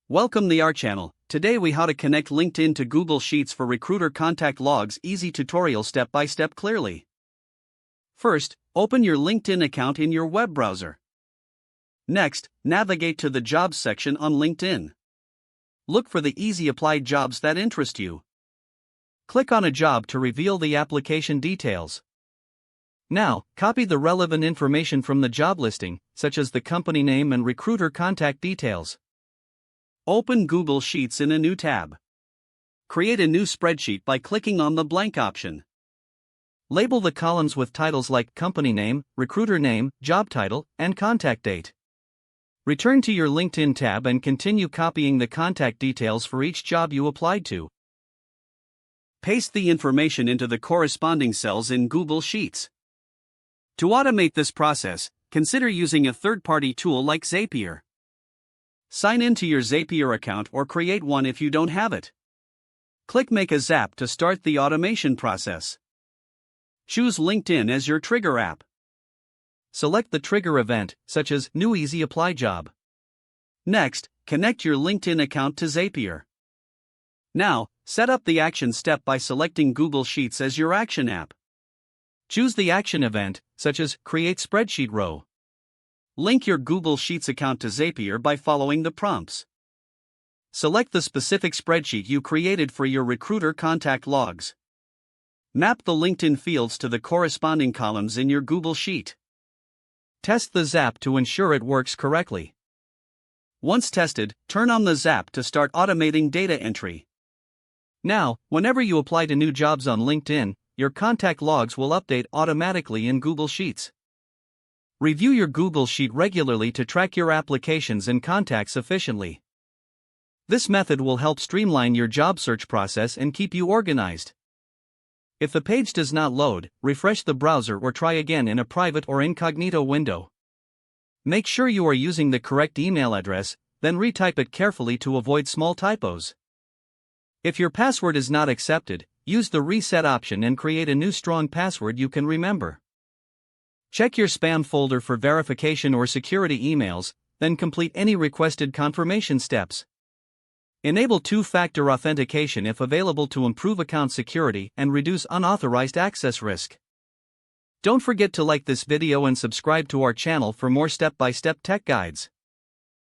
Welcome to our channel. Today we how to connect LinkedIn to Google Sheets for recruiter contact logs. Easy tutorial step by step clearly. First, open your LinkedIn account in your web browser. Next, navigate to the jobs section on LinkedIn. Look for the easy applied jobs that interest you. Click on a job to reveal the application details. Now, copy the relevant information from the job listing, such as the company name and recruiter contact details. Open Google Sheets in a new tab. Create a new spreadsheet by clicking on the blank option. Label the columns with titles like company name, recruiter name, job title, and contact date. Return to your LinkedIn tab and continue copying the contact details for each job you applied to. Paste the information into the corresponding cells in Google Sheets. To automate this process, consider using a third-party tool like Zapier. Sign in to your Zapier account or create one if you don't have it. Click Make a Zap to start the automation process. Choose LinkedIn as your trigger app. Select the trigger event, such as New Easy Apply Job. Next, connect your LinkedIn account to Zapier. Now, set up the action step by selecting Google Sheets as your action app. Choose the action event, such as Create Spreadsheet Row. Link your Google Sheets account to Zapier by following the prompts. Select the specific spreadsheet you created for your recruiter contact logs. Map the LinkedIn fields to the corresponding columns in your Google Sheet. Test the Zap to ensure it works correctly. Once tested, turn on the Zap to start automating data entry. Now, whenever you apply to new jobs on LinkedIn, your contact logs will update automatically in Google Sheets. Review your Google Sheet regularly to track your applications and contacts efficiently. This method will help streamline your job search process and keep you organized. If the page does not load, refresh the browser or try again in a private or incognito window. Make sure you are using the correct email address, then retype it carefully to avoid small typos. If your password is not accepted, use the reset option and create a new strong password you can remember. Check your spam folder for verification or security emails, then complete any requested confirmation steps. Enable two-factor authentication if available to improve account security and reduce unauthorized access risk. Don't forget to like this video and subscribe to our channel for more step-by-step tech guides.